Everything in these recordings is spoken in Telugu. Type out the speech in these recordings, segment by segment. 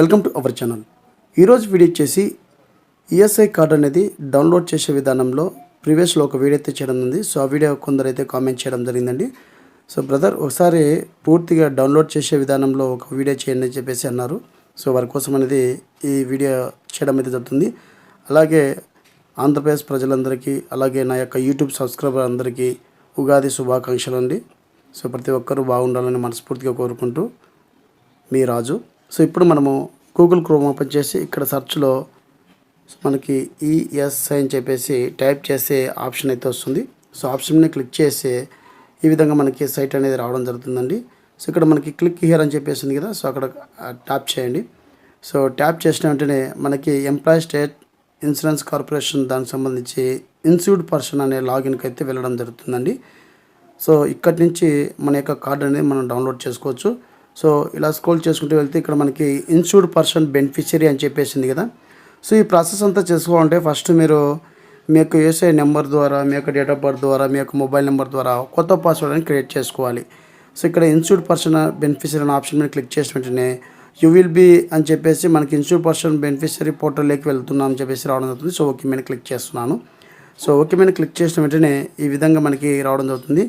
Welcome to our channel. ఈరోజు వీడియో వచ్చేసి ఈఎస్ఐ కార్డ్ అనేది డౌన్లోడ్ చేసే విధానంలో ప్రీవియస్లో ఒక వీడియో అయితే చేయడం ఉంది. సో ఆ వీడియో కొందరు అయితే కామెంట్ చేయడం జరిగిందండి. సో బ్రదర్ ఒకసారి పూర్తిగా డౌన్లోడ్ చేసే విధానంలో ఒక వీడియో చేయండి అని చెప్పేసి అన్నారు. సో వారి కోసం అనేది ఈ వీడియో చేయడం అయితే జరుగుతుంది. అలాగే ఆంధ్రప్రదేశ్ ప్రజలందరికీ, అలాగే నా యొక్క యూట్యూబ్ సబ్స్క్రైబర్ అందరికీ ఉగాది శుభాకాంక్షలు అండి. సో ప్రతి ఒక్కరూ బాగుండాలని మనస్ఫూర్తిగా కోరుకుంటూ మీ రాజు. సో ఇప్పుడు మనము గూగుల్ క్రోమ్ ఓపెన్ చేసి ఇక్కడ సెర్చ్లో మనకి ఈఎస్ఐ అని చెప్పేసి టైప్ చేసే ఆప్షన్ అయితే వస్తుంది. సో ఆప్షన్ని క్లిక్ చేసి ఈ విధంగా మనకి సైట్ అనేది రావడం జరుగుతుందండి. సో ఇక్కడ మనకి క్లిక్ హియర్ అని చెప్పేసి ఉంది కదా, సో అక్కడ ట్యాప్ చేయండి. సో ట్యాప్ చేసిన వెంటనే మనకి ఎంప్లాయీ స్టేట్ ఇన్సూరెన్స్ కార్పొరేషన్ దానికి సంబంధించి ఇన్సూర్డ్ పర్సన్ అనే లాగిన్కి అయితే వెళ్ళడం జరుగుతుందండి. సో ఇక్కడి నుంచి మన యొక్క కార్డు అనేది మనం డౌన్లోడ్ చేసుకోవచ్చు. సో ఇలా స్క్రోల్ చేసుకుంటూ వెళ్తే ఇక్కడ మనకి ఇన్సూర్డ్ పర్సన్ బెనిఫిషియరీ అని చెప్పేసింది కదా. సో ఈ ప్రాసెస్ అంతా చేసుకోవాలంటే ఫస్ట్ మీరు మీ యొక్క యూఎస్ఐ నెంబర్ ద్వారా, మీ యొక్క డేట్ ఆఫ్ బర్త్ ద్వారా, మీ యొక్క మొబైల్ నెంబర్ ద్వారా కొత్త పాస్వర్డ్ అని క్రియేట్ చేసుకోవాలి. సో ఇక్కడ ఇన్సూర్డ్ పర్సన్ బెనిఫిషియరీ అనే ఆప్షన్ మీద క్లిక్ చేసిన వెంటనే యూ విల్ బీ అని చెప్పేసి మనకి ఇన్సూర్డ్ పర్సన్ బెనిఫిషియరీ పోర్టల్లోకి వెళ్తున్నాం అని చెప్పేసి రావడం జరుగుతుంది. సో ఓకే మీద క్లిక్ చేస్తున్నాను. సో ఓకే మీద క్లిక్ చేసిన వెంటనే ఈ విధంగా మనకి రావడం జరుగుతుంది.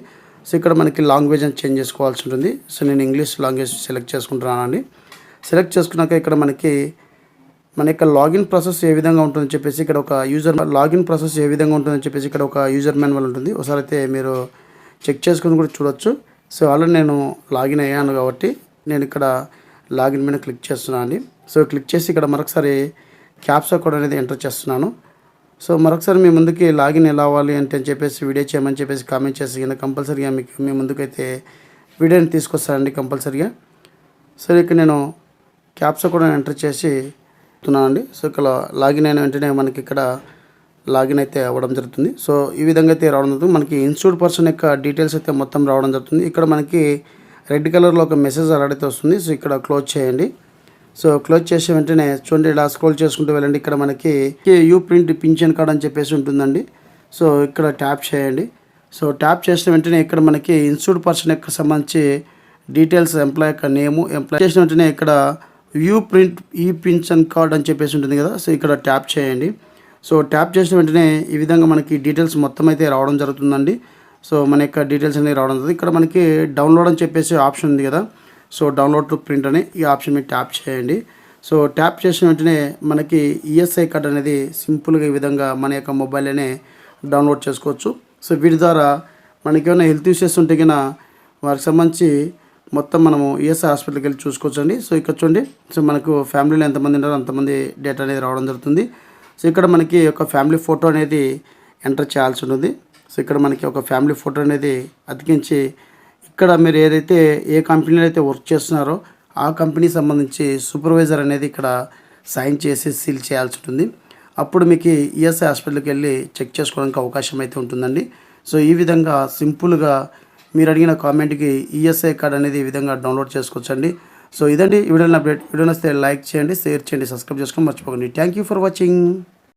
సో ఇక్కడ మనకి లాంగ్వేజ్ అని చేంజ్ చేసుకోవాల్సి ఉంటుంది. సో నేను ఇంగ్లీష్ లాంగ్వేజ్ సెలెక్ట్ చేసుకుంటున్నానండి. సెలెక్ట్ చేసుకున్నాక ఇక్కడ మనకి మన యొక్క లాగిన్ ప్రాసెస్ ఏ విధంగా ఉంటుందని చెప్పేసి ఇక్కడ ఒక లాగిన్ ప్రాసెస్ ఏ విధంగా ఉంటుందని చెప్పేసి ఇక్కడ ఒక యూజర్ మాన్యువల్ ఉంటుంది. ఒకసారి అయితే మీరు చెక్ చేసుకుని కూడా చూడొచ్చు. సో ఆల్రెడీ నేను లాగిన్ అయ్యాను కాబట్టి నేను ఇక్కడ లాగిన్ మీద క్లిక్ చేస్తున్నాను అండి. సో క్లిక్ చేసి ఇక్కడ మరొకసారి క్యాప్చా కోడ్ అనేది ఎంటర్ చేస్తున్నాను. సో మరొకసారి మీ ముందుకి లాగిన్ ఎలా అవ్వాలి అంటే అని చెప్పేసి వీడియో చేయమని చెప్పేసి కామెంట్ చేసి కింద కంపల్సరీగా మీకు మీ ముందుకైతే వీడియోని తీసుకొస్తానండి కంపల్సరీగా. సో ఇక్కడ నేను క్యాప్చా కూడా ఎంటర్ చేసి చెప్తున్నానండి. సో ఇక్కడ లాగిన్ అయిన వెంటనే మనకి ఇక్కడ లాగిన్ అయితే అవ్వడం జరుగుతుంది. సో ఈ విధంగా అయితే రావడం జరుగుతుంది. మనకి ఇన్సూర్డ్ పర్సన్ యొక్క డీటెయిల్స్ అయితే మొత్తం రావడం జరుగుతుంది. ఇక్కడ మనకి రెడ్ కలర్లో ఒక మెసేజ్ అలాడైతే వస్తుంది. సో ఇక్కడ క్లోజ్ చేయండి. సో క్లోజ్ చేసే వెంటనే చూడండి ఇలా స్క్రోల్ చేసుకుంటూ వెళ్ళండి. ఇక్కడ మనకి యూ ప్రింట్ పింఛన్ కార్డ్ అని చెప్పేసి ఉంటుందండి. సో ఇక్కడ ట్యాప్ చేయండి. సో ట్యాప్ చేసిన వెంటనే ఇక్కడ మనకి ఇన్సూర్డ్ పర్సన్ యొక్క సంబంధించి డీటెయిల్స్, ఎంప్లాయ్ యొక్క నేము, ఎంప్లాయ్ చేసిన వెంటనే ఇక్కడ యూ ప్రింట్ ఈ పింఛన్ కార్డ్ అని చెప్పేసి ఉంటుంది కదా. సో ఇక్కడ ట్యాప్ చేయండి. సో ట్యాప్ చేసిన వెంటనే ఈ విధంగా మనకి డీటెయిల్స్ మొత్తం అయితే రావడం జరుగుతుందండి. సో మన యొక్క డీటెయిల్స్ అనేవి రావడం జరుగుతుంది. ఇక్కడ మనకి డౌన్లోడ్ అని చెప్పేసి ఆప్షన్ ఉంది కదా. సో డౌన్లోడ్ టు ప్రింట్ అని ఈ ఆప్షన్ మీద ట్యాప్ చేయండి. సో ట్యాప్ చేసిన వెంటనే మనకి ఈఎస్ఐ కార్డ్ అనేది సింపుల్గా ఈ విధంగా మన యొక్క మొబైల్లోనే డౌన్లోడ్ చేసుకోవచ్చు. సో వీటి ద్వారా మనకి ఏమైనా హెల్త్ ఇష్యూస్ ఉంటే కన్నా వారికి సంబంధించి మొత్తం మనము ఈఎస్ఐ హాస్పిటల్కి వెళ్ళి చూసుకోవచ్చు అండి. సో ఇక్కడ చూడండి, సో మనకు ఫ్యామిలీలో ఎంతమంది ఉన్నారో అంతమంది డేటా అనేది రావడం జరుగుతుంది. సో ఇక్కడ మనకి ఒక ఫ్యామిలీ ఫోటో అనేది ఎంటర్ చేయాల్సి ఉంటుంది. సో ఇక్కడ మనకి ఒక ఫ్యామిలీ ఫోటో అనేది అతికించి ఇక్కడ మీరు ఏదైతే ఏ కంపెనీలో అయితే వర్క్ చేస్తున్నారో ఆ కంపెనీకి సంబంధించి సూపర్వైజర్ అనేది ఇక్కడ సైన్ చేసి సీల్ చేయాల్సి ఉంటుంది. అప్పుడు మీకు ఈఎస్ఐ హాస్పిటల్కి వెళ్ళి చెక్ చేసుకోవడానికి అవకాశం అయితే ఉంటుందండి. సో ఈ విధంగా సింపుల్గా మీరు అడిగిన కామెంట్కి ఈఎస్ఐ కార్డ్ అనేది ఈ విధంగా డౌన్లోడ్ చేసుకోవచ్చండి. సో ఇదండి వీడియోని అప్డేట్. వీడియో వస్తే లైక్ చేయండి, షేర్ చేయండి, సబ్స్క్రైబ్ చేసుకోండి మర్చిపోకండి. Thank you for watching.